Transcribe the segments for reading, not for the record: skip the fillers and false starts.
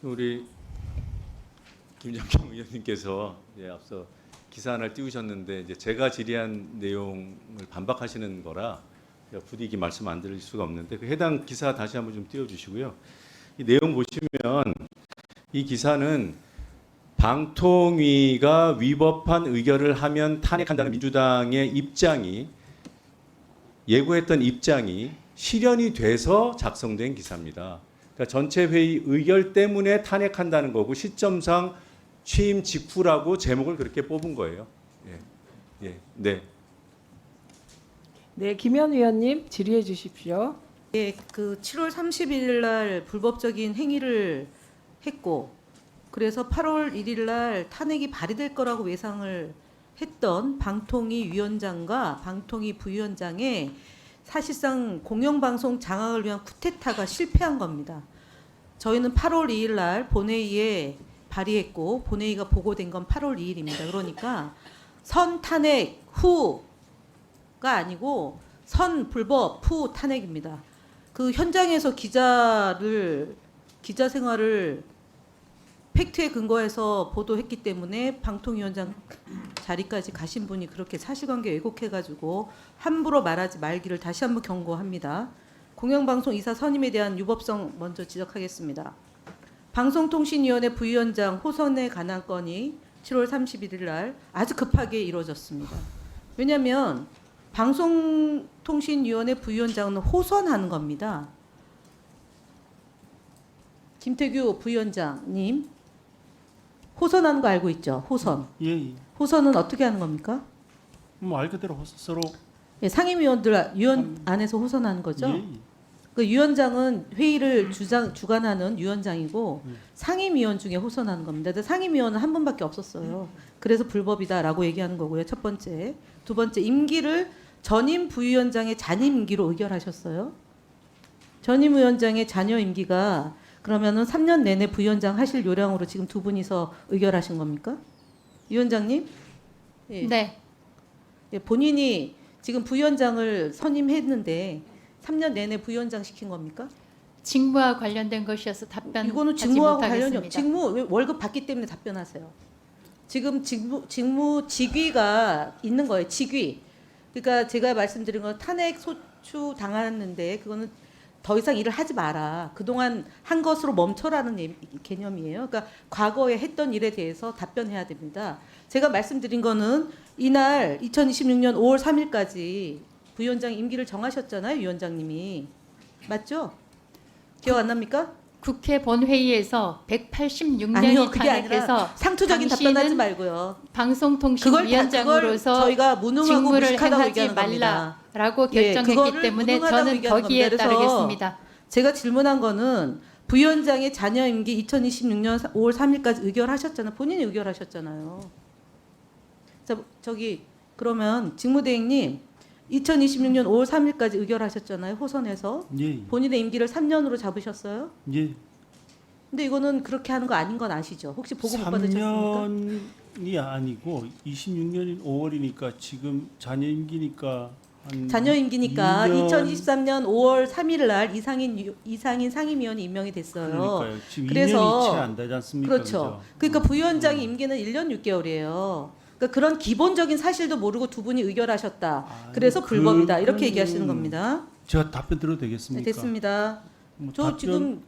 우리 김정경 의원님께서 앞서 기사 하나를 띄우셨는데 이제 제가 질의한 내용을 반박하시는 거라 제가 부디 말씀 안 드릴 수가 없는데 그 해당 기사 다시 한번 좀 띄워주시고요. 이 내용 보시면 이 기사는 방통위가 위법한 의결을 하면 탄핵한다는 민주당의 입장이 예고했던 입장이 실현이 돼서 작성된 기사입니다. 그러니까 전체 회의 의결 때문에 탄핵한다는 거고 시점상 취임 직후라고 제목을 그렇게 뽑은 거예요. 네. 네, 김현 의원님 질의해 주십시오. 예, 그 7월 31일 날 불법적인 행위를 했고 그래서 8월 1일 날 탄핵이 발의될 거라고 예상을 했던 방통위 위원장과 방통위 부위원장의 사실상 공영방송 장악을 위한 쿠데타가 실패한 겁니다. 저희는 8월 2일 날 본회의에 발의했고 본회의가 보고된 건 8월 2일입니다. 그러니까 선 탄핵 후가 아니고 선 불법 후 탄핵입니다. 그 현장에서 기자 생활을 팩트에 근거해서 보도했기 때문에 방통위원장 자리까지 가신 분이 그렇게 사실관계 왜곡해가지고 함부로 말하지 말기를 다시 한번 경고합니다. 공영방송 이사 선임에 대한 유법성 먼저 지적하겠습니다. 방송통신위원회 부위원장 호선에 관한 건이 7월 31일 날 아주 급하게 이루어졌습니다. 왜냐하면 방송통신위원회 부위원장은 호선하는 겁니다. 김태규 부위원장님 호선하는 거 알고 있죠? 호선. 예. 호선은 어떻게 하는 겁니까? 뭐 말 그대로 서로 예, 상임위원들 위원 안에서 호선하는 거죠? 예. 그 위원장은 회의를 주관하는 위원장이고 상임위원 중에 호선하는 겁니다. 근데 상임위원은 한 분밖에 없었어요. 그래서 불법이다라고 얘기하는 거고요. 첫 번째. 두 번째, 임기를 전임 부위원장의 잔임 임기로 의결하셨어요. 전임 위원장의 잔여 임기가 그러면은 3년 내내 부위원장 하실 요량으로 지금 두 분이서 의결하신 겁니까? 위원장님? 예. 네. 예, 본인이 지금 부위원장을 선임했는데 3년 내내 부위원장 시킨 겁니까? 직무와 관련된 것이어서 답변. 이거는 직무하고 관련이 없. 직무 월급 받기 때문에 답변하세요. 지금 직위가 있는 거예요. 직위. 그러니까 제가 말씀드린 건 탄핵 소추 당했는데 그거는 더 이상 일을 하지 마라. 그동안 한 것으로 멈춰라는 개념이에요. 그러니까 과거에 했던 일에 대해서 답변해야 됩니다. 제가 말씀드린 거는 이날 2026년 5월 3일까지 부위원장 임기를 정하셨잖아요. 위원장님이. 맞죠? 기억 안 납니까? 국회 본회의에서 186년이 아니요. 그게 탄핵해서 아니라 상투적인 답변하지 말고요. 방송통신위원장으로서 저희가 무능하고 직무를 무식하다고 행하지 얘기하는 겁니다. 말라라고 예, 결정했기 그거를 때문에 무능하다고 저는 얘기하는 거기에 겁니다. 그래서 따르겠습니다. 제가 질문한 거는 부위원장의 잔여 임기 2026년 5월 3일까지 의결하셨잖아요. 본인이 의결하셨잖아요. 자, 그러면 직무대행님 2026년 5월 3일까지 의결하셨잖아요. 호선에서. 예. 본인의 임기를 3년으로 잡으셨어요. 예. 근데 이거는 그렇게 하는 거 아닌 건 아시죠? 혹시 보고 못 받으셨습니까? 3년이 아니고 26년인 5월이니까 지금 잔여 임기니까 잔여 임기니까 2년 2023년 5월 3일 날 이상인 상임위원이 임명이 됐어요. 그러니까요. 지금 그래서 2년이 채 안 되지 않습니까? 그렇죠. 그러니까 부위원장의 임기는 1년 6개월이에요. 그러니까 그런 기본적인 사실도 모르고 두 분이 의결하셨다. 그래서 불법이다. 이렇게 얘기하시는 겁니다. 제가 답변 드려도 되겠습니까? 네, 됐습니다. 뭐 저 지금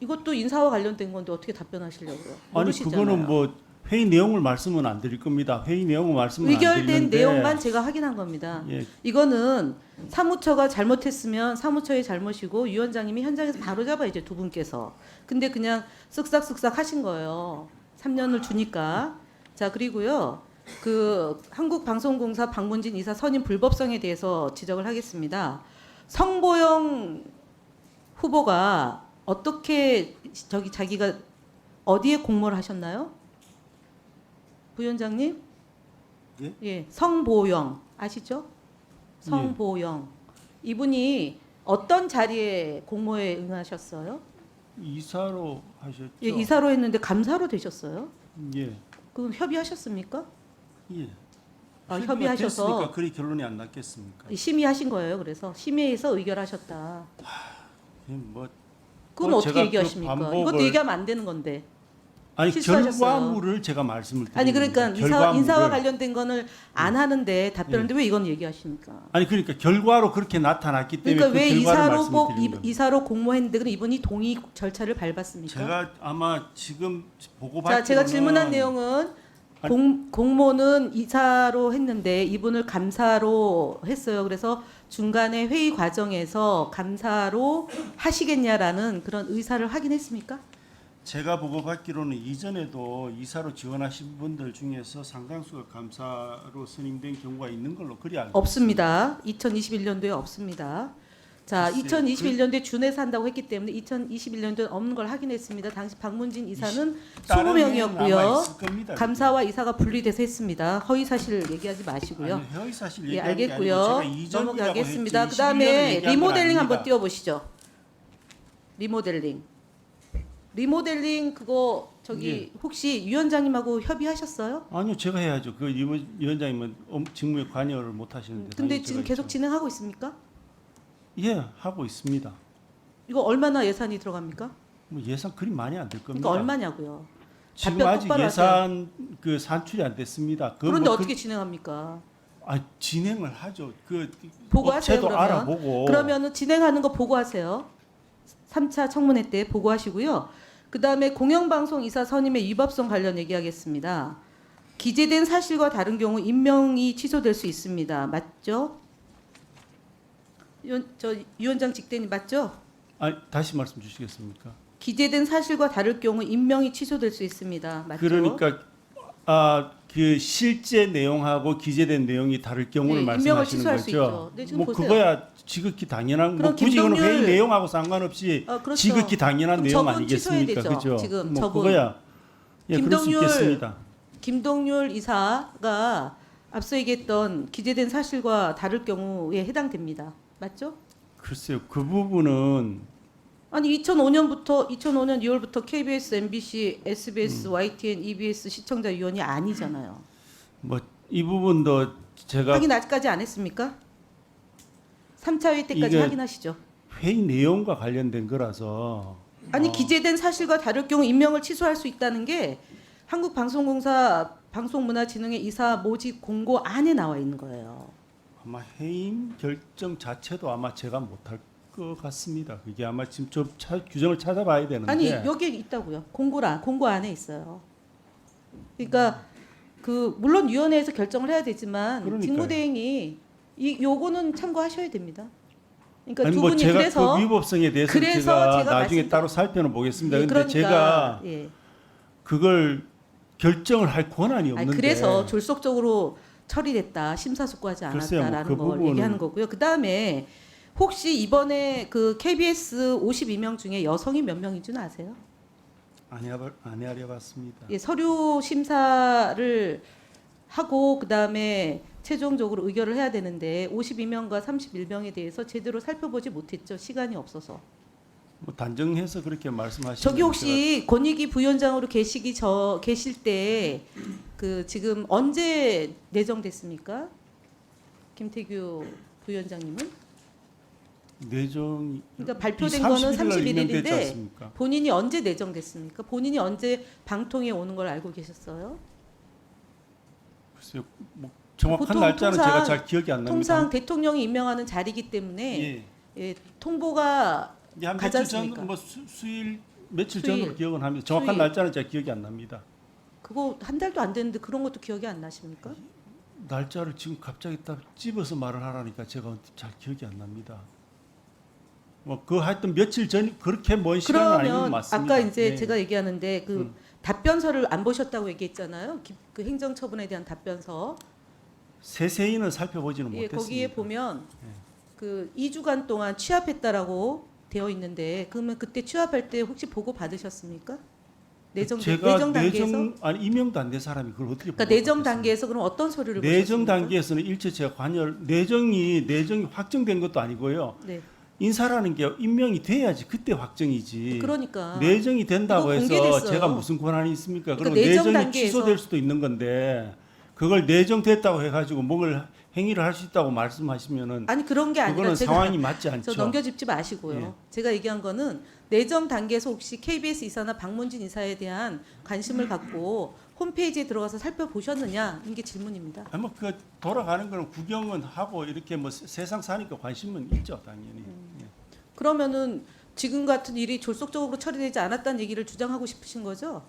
이것도 인사와 관련된 건데 어떻게 답변하시려고요? 아니 모르시잖아요. 그거는 뭐 회의 내용을 말씀은 안 드릴 겁니다. 회의 내용을 말씀은 안 의결된 드리는데 내용만 제가 확인한 겁니다. 예. 이거는 사무처가 잘못했으면 사무처의 잘못이고 위원장님이 현장에서 바로 잡아야죠. 두 분께서. 근데 그냥 쓱싹쓱싹 하신 거예요. 3년을 주니까. 자, 그리고요. 그 한국방송공사 박문진 이사 선임 불법성에 대해서 지적을 하겠습니다. 성보영 후보가 어떻게 자기가 어디에 공모를 하셨나요? 부위원장님? 예, 성보영 아시죠? 성보영. 이분이 어떤 자리에 공모에 응하셨어요? 이사로 하셨죠? 예, 이사로 했는데 감사로 되셨어요? 예. 그럼 협의하셨습니까? 예. 아, 협의하셔서 됐으니까 그리 결론이 안 났겠습니까? 심의하신 거예요. 그래서 심의해서 의결하셨다. 뭐 그건 어떻게 제가 그 얘기하십니까? 반복을- 이것도 얘기하면 안 되는 건데. 아니 실수하셨어요. 결과물을 제가 말씀을 드리는 아니 그러니까 겁니다. 인사와 결과물을. 관련된 거는 안 하는데 답변하는데 왜 이건 얘기하십니까? 아니 그러니까 결과로 그렇게 나타났기 때문에 그러니까 왜 그 결과를 이사로 꼭 말씀드리는 겁니다. 이사로 공모했는데 그럼 이분이 동의 절차를 밟았습니까? 제가 아마 지금 보고받기로는 자, 제가 질문한 내용은 공모는 이사로 했는데 이분을 감사로 했어요. 그래서 중간에 회의 과정에서 감사로 하시겠냐라는 그런 의사를 확인했습니까? 제가 보고받기로는 이전에도 이사로 지원하신 분들 중에서 상당수가 감사로 선임된 경우가 있는 걸로 그리 알고 없습니다. 2021년도에 없습니다. 자, 글쎄요. 2021년도에 준해서 한다고 했기 때문에 2021년도에 없는 걸 확인했습니다. 당시 박문진 이사는 다른 내용은 아마 20명이었고요. 있을 겁니다. 감사와 이사가 분리돼서 했습니다. 허위 사실 얘기하지 마시고요. 아니, 허위 사실 예, 얘기하는 게 알겠고요. 아니고 제가 이전이라고 넘어가겠습니다. 했지, 그다음에 21년을 얘기한 건 리모델링 한번 아닙니다. 띄워보시죠. 리모델링 그거 저기 예. 혹시 위원장님하고 협의하셨어요? 아니요, 제가 해야죠. 그 위원장님은 직무에 관여를 못 하시는데. 근데 당연히 지금 제가 계속 있죠. 진행하고 있습니까? 예, 하고 있습니다. 이거 얼마나 예산이 들어갑니까? 뭐 예산 그리 많이 안 될 겁니다. 그러니까 얼마냐고요? 지금 답변 아직 똑바로 예산 그 산출이 안 됐습니다. 그런데 뭐 어떻게 진행합니까? 진행을 하죠. 그 보고하세요, 업체도 그러면. 알아보고. 그러면은 진행하는 거 보고하세요. 3차 청문회 때 보고하시고요. 그다음에 공영방송 이사 선임의 위법성 관련 얘기하겠습니다. 기재된 사실과 다른 경우 임명이 취소될 수 있습니다. 맞죠? 위원장 직대니 맞죠? 다시 말씀 주시겠습니까? 기재된 사실과 다를 경우 임명이 취소될 수 있습니다. 맞죠? 그러니까 그 실제 내용하고 기재된 내용이 다를 경우를 네, 말씀하시는 임명을 취소할 수 거죠. 있죠. 네, 지금 뭐 보세요. 그거야 지극히 당연한 뭐 그럼 굳이 이거는 김동률- 회의 내용하고 상관없이 그렇죠. 지극히 당연한 그럼 내용 저분 아니겠습니까? 취소해야 되죠, 그죠? 지금 뭐 저분. 그거야 예, 그럴 수 김동률- 있겠습니다. 김동률 이사가 앞서 얘기했던 기재된 사실과 다를 경우에 해당됩니다. 맞죠? 글쎄요, 그 부분은 아니 2005년 2월부터 KBS, MBC, SBS, YTN, EBS 시청자 위원이 아니잖아요. 뭐 이 부분도 제가 확인 아직까지 안 했습니까? 3차 회의 때까지 이게- 확인하시죠. 회의 내용과 관련된 거라서 아니 기재된 사실과 다를 경우 임명을 취소할 수 있다는 게 한국방송공사 방송문화진흥회 이사 모집 공고 안에 나와 있는 거예요. 아마 해임 결정 자체도 아마 제가 못할 것 같습니다. 그게 아마 지금 좀 규정을 찾아봐야 되는데. 아니 여기에 있다고요. 공고 안에 있어요. 그러니까 그 물론 위원회에서 결정을 해야 되지만 그러니까요. 직무대행이 요거는 참고하셔야 됩니다. 그러니까 아니 두 뭐 분이 제가 그래서 그 위법성에 대해서 그래서 제가 제가 나중에 말씀- 따로 살펴는 보겠습니다. 예, 근데 제가 예. 그걸 결정을 할 권한이 아니, 없는데. 그래서 졸속적으로 처리됐다, 심사숙고하지 글쎄요, 뭐 않았다라는 그 걸 부분은- 얘기하는 거고요. 그 다음에 혹시 이번에 그 KBS 52명 중에 여성이 몇 명인 줄 아세요? 안 해봤습니다. 예, 서류 심사를 하고 그 다음에 최종적으로 의결을 해야 되는데 52명과 31명에 대해서 제대로 살펴보지 못했죠. 시간이 없어서. 뭐 단정해서 그렇게 말씀하시는. 저기 혹시 권익위 부위원장으로 계실 때 그 지금 언제 내정됐습니까? 김태규 부위원장님은? 내정 그러니까 발표된 거는 31일인데 31일인데 본인이 언제 내정됐습니까? 본인이 언제 방통에 오는 걸 알고 계셨어요? 글쎄요, 뭐 정확한 보통 날짜는 통상- 제가 잘 기억이 안 납니다. 통상 대통령이 임명하는 자리이기 때문에 예. 예, 통보가 이제 한 가지 며칠 전, 않습니까? 뭐 수일 며칠 수일. 전으로 기억은 합니다. 정확한 수일. 날짜는 제가 기억이 안 납니다. 그거 한 달도 안 됐는데 그런 것도 기억이 안 나십니까? 날짜를 지금 갑자기 딱 집어서 말을 하라니까 제가 잘 기억이 안 납니다. 뭐 그 하여튼 며칠 전 그렇게 먼 시간은 아닌 것 그러면 맞습니다. 아까 이제 네. 제가 얘기하는데 그 답변서를 안 보셨다고 얘기했잖아요. 그 행정처분에 대한 답변서. 세세히는 살펴보지는 예, 못했습니다. 거기에 보면 네. 그 2주간 동안 취합했다라고 되어 있는데 그러면 그때 취합할 때 혹시 보고 받으셨습니까? 내정 단계에서? 아니 임명도 안 된 사람이 그걸 어떻게 그러니까 보고 내정 받겠습니까? 단계에서 그럼 어떤 서류를 내정 보셨습니까? 단계에서는 일체 제가 관여를 내정이 확정된 것도 아니고요. 네. 인사라는 게 임명이 돼야지 그때 확정이지. 그러니까 내정이 된다고 이거 해서 공개됐어요. 제가 무슨 권한이 있습니까? 그러니까 그럼 내정 내정이 단계에서- 취소될 수도 있는 건데 그걸 내정됐다고 해가지고 뭘 행위를 할 수 있다고 말씀하시면은 아니 그런 게 아니라 그거는 제가 상황이 맞지 않죠. 저 넘겨짚지 마시고요. 예. 제가 얘기한 거는 내정 단계에서 혹시 KBS 이사나 박문진 이사에 대한 관심을 갖고 홈페이지에 들어가서 살펴보셨느냐 이게 질문입니다. 아니 뭐그 돌아가는 거는 구경은 하고 이렇게 뭐 세상 사니까 관심은 있죠, 당연히. 예. 그러면은 지금 같은 일이 졸속적으로 처리되지 않았다는 얘기를 주장하고 싶으신 거죠?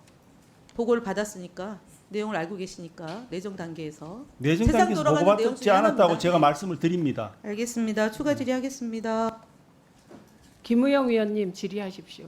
보고를 받았으니까 내용을 알고 계시니까 내정 단계에서 내정 세상 단계에서 돌아가는 내용 보고받지 중에 않았다고 하나입니다. 제가 말씀을 드립니다. 알겠습니다. 추가 질의하겠습니다. 김우영 위원님 질의하십시오.